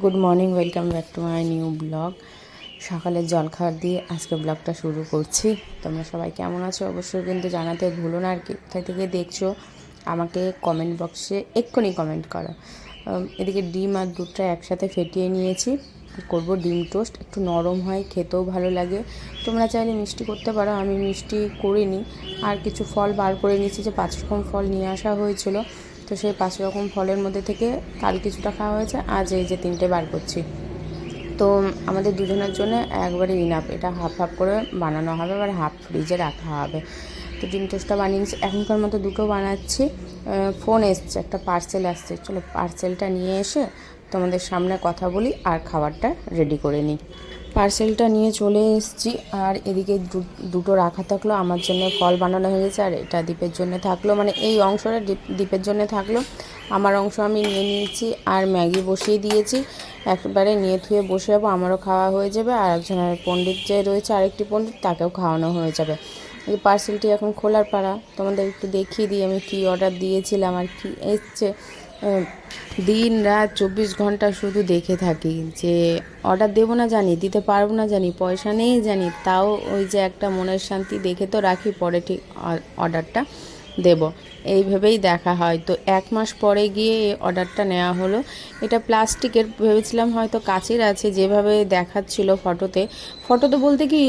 Good morning, welcome back to my new blog. সকালের জলখাবার দিয়ে আজকে ব্লগটা শুরু করছি। তোমরা সবাই কেমন আছো অবশ্যই কিন্তু জানাতে ভুলো না। আর কি কোথায় থেকে দেখছো আমাকে কমেন্ট বক্সে এক্ষুনি কমেন্ট করো। এদিকে ডিম আর দুধটা একসাথে ফেটিয়ে নিয়েছি, করব ডিম টোস্ট। একটু নরম হয়, খেতেও ভালো লাগে। তোমরা চাইলে মিষ্টি করতে পারো, আমি মিষ্টি করিনি। আর কিছু ফল বার করে নিয়েছি, যে 5 রকম ফল নিয়ে আসা হয়েছিল, তো সেই 5 রকম ফলের মধ্যে থেকে কাল কিছুটা খাওয়া হয়েছে, আজ এই যে 3টে বার করছি। তো আমাদের দুজনের জন্য একবারে ইনাফ। এটা হাফ হাফ করে বানানো হবে, আবার হাফ ফ্রিজে রাখা হবে। তো ডিম টোস্টটা বানিয়ে নিচ্ছি, এখনকার মতো দুটো বানাচ্ছি। ফোন এসছে, একটা পার্সেল আসছে, চলো পার্সেলটা নিয়ে এসে তোমাদের সামনে কথা বলি আর খাবারটা রেডি করে নিই। পার্সেলটা নিয়ে চলে এসেছি, আর এদিকে দুটো রাখা থাকলো। আমার জন্য ফল বানানো হয়ে গেছে, আর এটা দীপের জন্য থাকলো, মানে এই অংশটা দীপের জন্য থাকলো। আমার অংশ আমি নিয়ে নিয়েছি, আর ম্যাগি বসিয়ে দিয়েছি। একবারে নিয়ে থুয়ে বসে যাবো, আমারও খাওয়া হয়ে যাবে, আর একজনের পণ্ডিত যে রয়েছে, আরেকটি পণ্ডিত, তাকেও খাওয়ানো হয়ে যাবে। এই পার্সেলটি এখন খোলার পাড়া। তোমাদের একটু দেখিয়ে দিই আমি কী অর্ডার দিয়েছিলাম আর কি এসছে। দিন রাত 24 ঘন্টা শুধু দেখে থাকি, যে অর্ডার দেবো না জানি, দিতে পারবো না জানি, পয়সা নেই জানি, তাও ওই যে একটা মনের শান্তি দেখে তো রাখি, পরে ঠিক অর্ডারটা দেব, এইভাবেই দেখা হয়। তো 1 মাস পরে গিয়ে এই অর্ডারটা নেওয়া হলো। এটা প্লাস্টিকের, ভেবেছিলাম হয়তো কাচের আছে, যেভাবে দেখাচ্ছিল ফটোতে বলতে কি,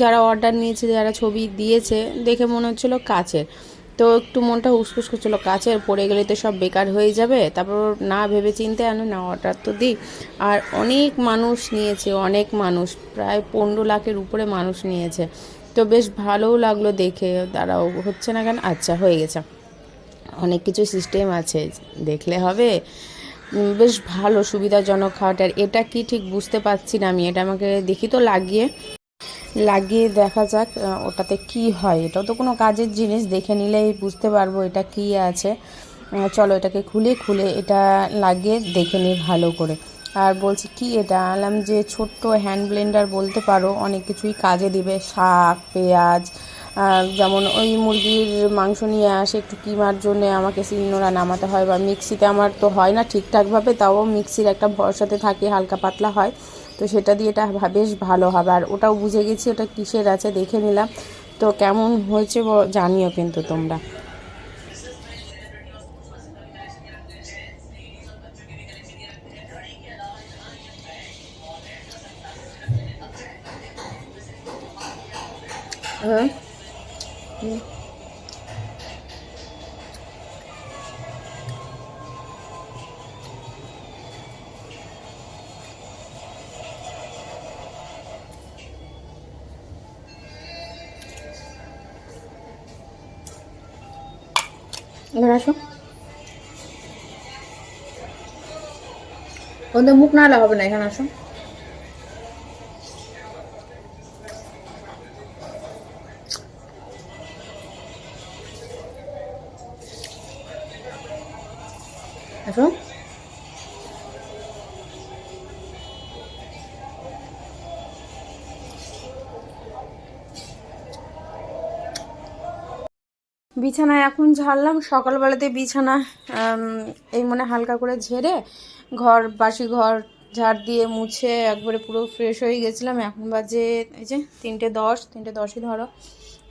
যারা অর্ডার নিয়েছে, যারা ছবি দিয়েছে, দেখে মনে হচ্ছিলো কাচের। তো একটু মনটা হুসফুস করছিলো, কাচের পড়ে গেলে তো সব বেকার হয়ে যাবে। তারপর না ভেবে চিনতে আনো না, অর্ডার তো দিই। আর অনেক মানুষ নিয়েছে, অনেক মানুষ, প্রায় 15 লাখের উপরে মানুষ নিয়েছে। তো বেশ ভালোও লাগলো দেখে। দাঁড়াও, হচ্ছে না কেন, আচ্ছা হয়ে গেছে। অনেক কিছু সিস্টেম আছে, দেখলে হবে। বেশ ভালো সুবিধাজনক খাওয়াটার। এটা কি ঠিক বুঝতে পারছি না আমি, এটা আমাকে দেখি তো লাগিয়ে দেখা যাক ওটাতে কি হয়। এটাও তো কোনো কাজের জিনিস, দেখে নিলেই বুঝতে পারবো এটা কি আছে। চলো এটাকে খুলে এটা লাগিয়ে দেখে নিই ভালো করে। আর বলছি কি, এটা আনলাম যে ছোট্ট হ্যান্ড ব্লেন্ডার বলতে পারো, অনেক কিছুই কাজে দিবে। শাক, পেঁয়াজ, যেমন ওই মুরগির মাংস নিয়ে আসে, একটু কিমার জন্য আমাকে শিলনোড়া নামাতে হয়, বা মিক্সিতে আমার তো হয় না ঠিকঠাকভাবে, তাও মিক্সির একটা ভরসাতে থাকে, হালকা পাতলা হয়। তো সেটা দিয়ে এটা বেশ ভালো হবে। আর ওটাও বুঝে গেছি ওটা কিসের আছে, দেখে নিলাম। তো কেমন হয়েছে জানিও কিন্তু তোমরা। হ্যাঁ, এখানে আসো। ওদের মুখ নাহলে হবে না, এখানে আসো। আসো। বিছানায় এখন ঝাড়লাম, সকালবেলাতে বিছানা এই মনে হালকা করে ঝেড়ে বাসি ঘর ঝাড় দিয়ে মুছে একবারে পুরো ফ্রেশ হয়ে গেছিলাম। এখন বাজে এই যে 3:10ই ধরো।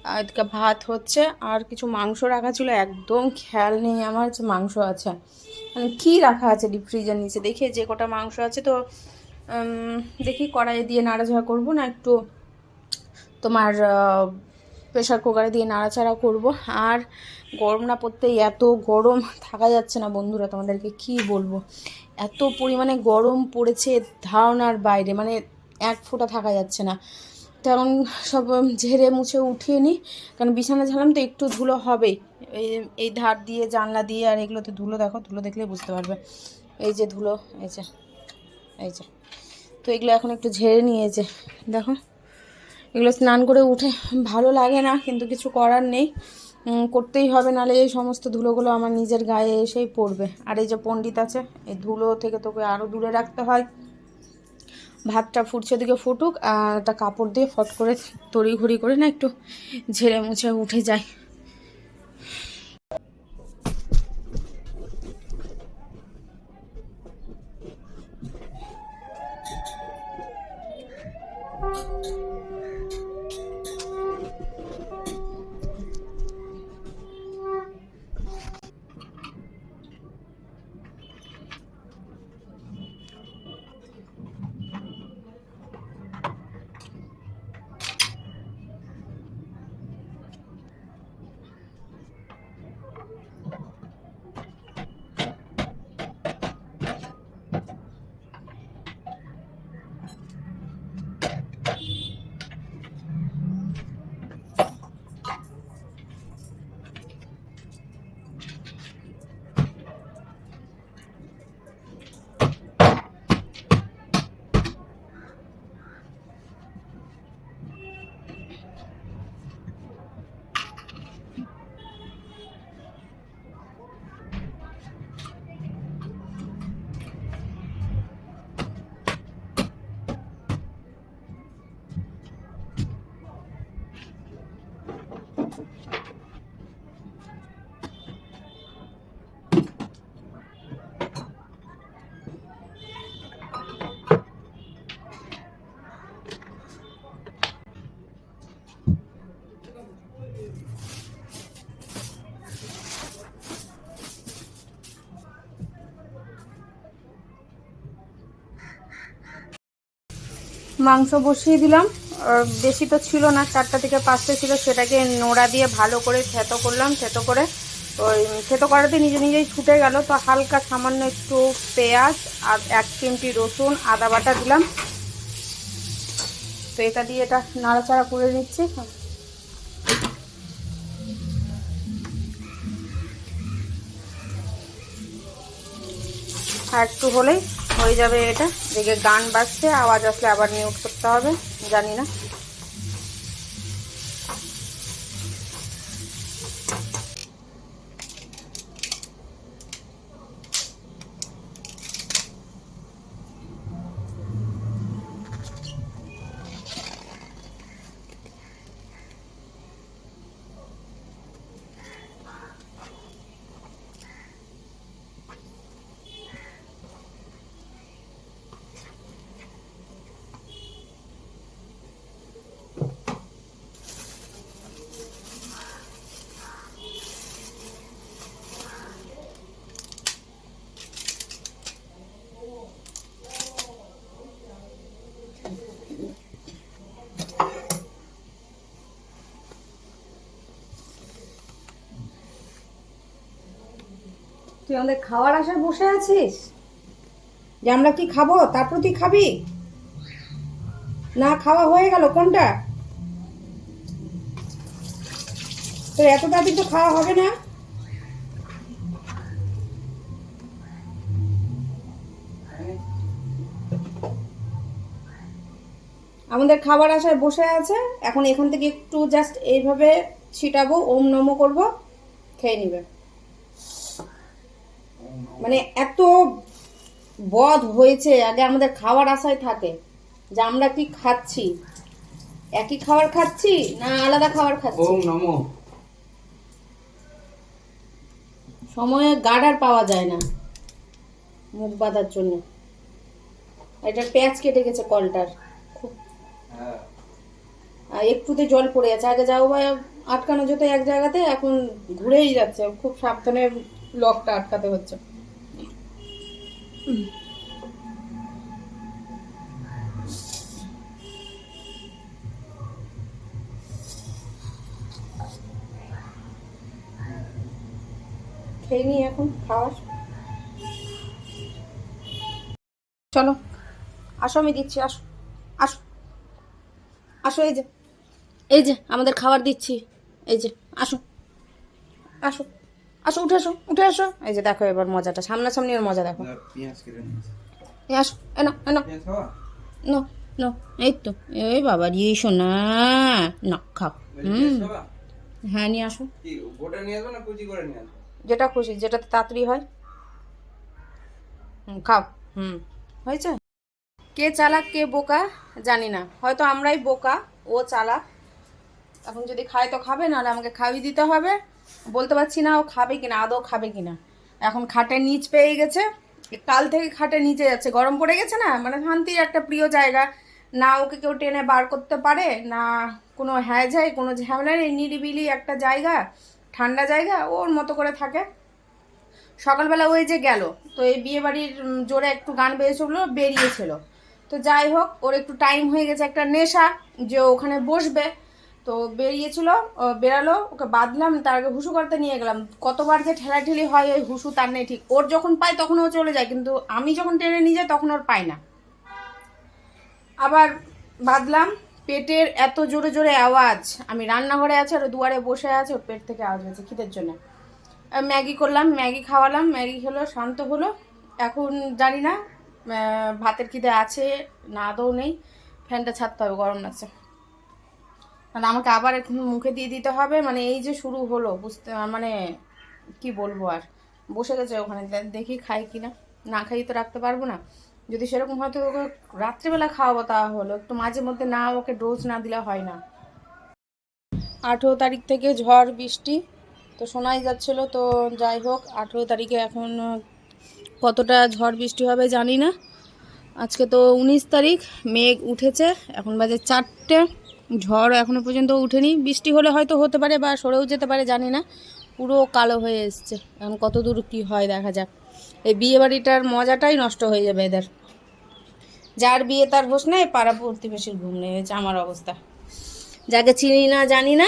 আর এদিকে ভাত হচ্ছে, আর কিছু মাংস রাখা ছিল, একদম খেয়াল নেই আমার যে মাংস আছে, মানে কী রাখা আছে ডিপ ফ্রিজের নিচে। দেখি যে কটা মাংস আছে, তো দেখি কড়াইয়ে দিয়ে নাড়াচাড়া করবো না, একটু তোমার প্রেশার কুকারে দিয়ে নাড়াচাড়া করব। আর গরম না পড়তে, এত গরম থাকা যাচ্ছে না বন্ধুরা, তোমাদেরকে কি বলবো, এত পরিমাণে গরম পড়েছে ধারণার বাইরে, মানে এক ফোঁটা থাকা যাচ্ছে না। তখন সব ঝেড়ে মুছে উঠিয়ে নিই, কারণ বিছানা ঝাড়লাম তো একটু ধুলো হবেই। এই ধার দিয়ে, জানলা দিয়ে, আর এগুলোতে ধুলো, দেখো ধুলো দেখলে বুঝতে পারবে, এই যে ধুলো, এই যে তো এগুলো এখন একটু ঝেড়ে নিয়েছে, দেখো। এগুলো স্নান করে উঠে ভালো লাগে না, কিন্তু কিছু করার নেই, করতেই হবে, নাহলে এই সমস্ত ধুলোগুলো আমার নিজের গায়ে এসেই পড়বে। আর এই যে পণ্ডিত আছে, এই ধুলো থেকে তোকে আরও দূরে রাখতে হয়। ভাতটা ফুটছে, দিকে ফুটুক, আর একটা কাপড় দিয়ে ফট করে তড়িঘড়ি করে না একটু ঝেড়ে মুছে উঠে যায়। মাংস বসিয়ে দিলাম, বেশি তো ছিল না, 4টা থেকে 5টা ছিল, সেটাকে নোড়া দিয়ে ভালো করে থেতো করলাম। থেতো করে ওই থেতো করাতে নিজে নিজেই ছুটে গেল। তো হালকা সামান্য একটু পেঁয়াজ আর 1 চিমটি রসুন আদা বাটা দিলাম। তো এটা দিয়ে এটা নাড়াচাড়া করে নিচ্ছি। আর একটু হলেই হয়ে যাবে এটা। দেখে গান বাজছে, আওয়াজ আসলে আবার মিউট করতে হবে, জানি না। তুই আমাদের খাওয়ার আশায় বসে আছিস যে আমরা কি খাবো, তারপর তুই খাবি না? খাওয়া হয়ে গেল কোনটা তোর? এত তাড়াতাড়ি তো খাওয়া হবে না। আমাদের খাবার আশায় বসে আছে, এখন এখান থেকে একটু জাস্ট এইভাবে ছিটাবো, ওম নমো করব, খেয়ে নিবে। মানে এত বদ হয়েছে। আগে আমাদের খাওয়ার আশায় থাকে যে আমরা কি খাচ্ছি, একই খাবার খাচ্ছি না আলাদা খাবার খাচ্ছি। ওম নমো। সময়ে গার্ডার পাওয়া যায় না মুখ বাঁধার জন্য। এটা পেঁয়াজ কেটে গেছে কলটার, খুব একটুতে জল পড়ে যাচ্ছে। আগে যাও ভাই আটকানো যেত এক জায়গাতে, এখন ঘুরেই যাচ্ছে, খুব সাবধানে লকটা আটকাতে হচ্ছে। খেয়ে নি এখন খাওয়ার। চলো আসো, আমি দিচ্ছি, আসো আসো আসো। এই যে এই যে আমাদের খাবার দিচ্ছি, এই যে আসো আসো আসো, উঠে আসো উঠে আসো। এই যে দেখো এবার মজাটা, সামনাসামনি ওর মজা দেখো। এই আসো, এনো এনো, নো নো, এই তো, এই বাবা রে শোনা, না খাও। হ্যাঁ নিয়ে আসো, যেটা খুশি, যেটাতে তাড়াতাড়ি হয়। খাও। হয়েছে। কে চালাক কে বোকা জানি না, হয়তো আমরাই বোকা, ও চালাক। এখন যদি খায় তো খাবে, নাহলে আমাকে খাওয়ি দিতে হবে। বলতে পারছি না ও খাবে কিনা, আদৌ খাবে কিনা। এখন খাটের নিচ পেয়ে গেছে, কাল থেকে খাটের নিচে যাচ্ছে, গরম পড়ে গেছে না, মানে শান্তির একটা প্রিয় জায়গা, না ওকে কেউ টেনে বার করতে পারে, না কোনো হ্যাঁ যায়, কোনো ঝামেলা নেই, নিরিবিলি একটা জায়গা, ঠান্ডা জায়গা, ওর মতো করে থাকে। সকালবেলা ওই যে গেল, তো এই বিয়ে বাড়ির জোরে একটু গান বেজেছিল, বেরিয়েছিল। তো যাই হোক, ওর একটু টাইম হয়ে গেছে, একটা নেশা যে ওখানে বসবে। তো বেরিয়েছিল, বেরালো, ওকে বাঁধলাম, তার আগে হুসু করতে নিয়ে গেলাম। কতবার যে ঠেলাঠেলি হয় ওই হুসু তার নেই ঠিক। ওর যখন পায় তখন ও চলে যায়, কিন্তু আমি যখন টেনে নিয়ে যাই তখন ওর পায় না। আবার বাঁধলাম, পেটের এত জোরে জোরে আওয়াজ, আমি রান্নাঘরে আছি আর ও দুয়ারে বসে আছে, ওর পেট থেকে আওয়াজ হয়েছে খিদের জন্য। ম্যাগি করলাম, ম্যাগি খাওয়ালাম, ম্যাগি খেলো, শান্ত হলো। এখন জানি না ভাতের খিদে আছে না আদৌ নেই। ফ্যানটা ছাড়তে হবে, গরম লাগছে। মানে আমাকে আবার এখন মুখে দিয়ে দিতে হবে, মানে এই যে শুরু হলো বুঝতে, মানে কি বলবো আর। বসে গেছে ওখানে, দেখি খাই কিনা, না খাই তো রাখতে পারবো না। যদি সেরকম হয়তো ওকে রাত্রিবেলা খাওয়াবো, তা হলো একটু মাঝে মধ্যে, না ওকে ডোজ না দিলে হয় না। 18 তারিখ থেকে ঝড় বৃষ্টি তো শোনাই যাচ্ছিলো। তো যাই হোক, 18 তারিখে এখন কতটা ঝড় বৃষ্টি হবে জানি না। আজকে তো 19 তারিখ, মেঘ উঠেছে, এখন বাজে 4টে, ঝড় এখনো পর্যন্ত উঠেনি। বৃষ্টি হলে হয়তো হতে পারে বা সরেও যেতে পারে, জানি না। পুরো কালো হয়ে এসছে, এখন কত দূর কী হয় দেখা যাক। এই বিয়ে বাড়িটার মজাটাই নষ্ট হয়ে যাবে এদের। যার বিয়ে তার হোস নেই, পাড়া প্রতিবেশীর ঘুম নেই, হয়েছে আমার অবস্থা। যাকে চিনি না জানি না,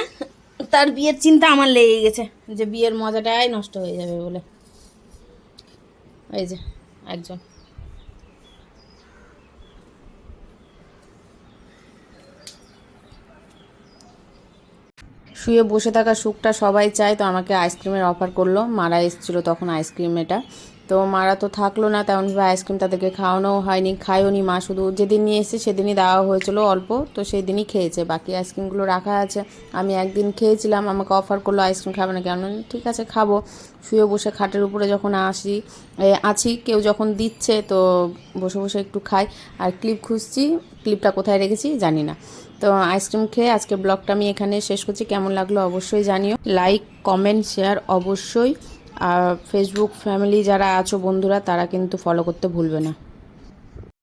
তার বিয়ের চিন্তা আমার লেগে গেছে, যে বিয়ের মজাটাই নষ্ট হয়ে যাবে বলে। এই যে একজন শুয়ে বসে থাকা সুখটা সবাই চায়, তো আমাকে আইসক্রিমের অফার করলো। মারা এসেছিলো তখন আইসক্রিম, এটা তো মারা তো থাকলো না, তেমনভাবে আইসক্রিম তাদেরকে খাওয়ানোও হয়নি, খায়ও নি। মা শুধু যেদিন নিয়ে এসেছে সেদিনই দেওয়া হয়েছিল অল্প, তো সেই দিনই খেয়েছে, বাকি আইসক্রিমগুলো রাখা আছে। আমি একদিন খেয়েছিলাম, আমাকে অফার করলো আইসক্রিম খাবে না কেন, ঠিক আছে খাবো। শুয়ে বসে খাটের উপরে যখন আছি, কেউ যখন দিচ্ছে তো বসে বসে একটু খাই। আর ক্লিপ খুঁজছি, ক্লিপটা কোথায় রেখেছি জানি না। তো আইসক্রিম খেয়ে আজকে ব্লগটা আমি এখানে শেষ করছি। কেমন লাগলো অবশ্যই জানিও, লাইক কমেন্ট শেয়ার অবশ্যই। আর ফেসবুক ফ্যামিলি যারা আছো বন্ধুরা, তারা কিন্তু ফলো করতে ভুলবে না।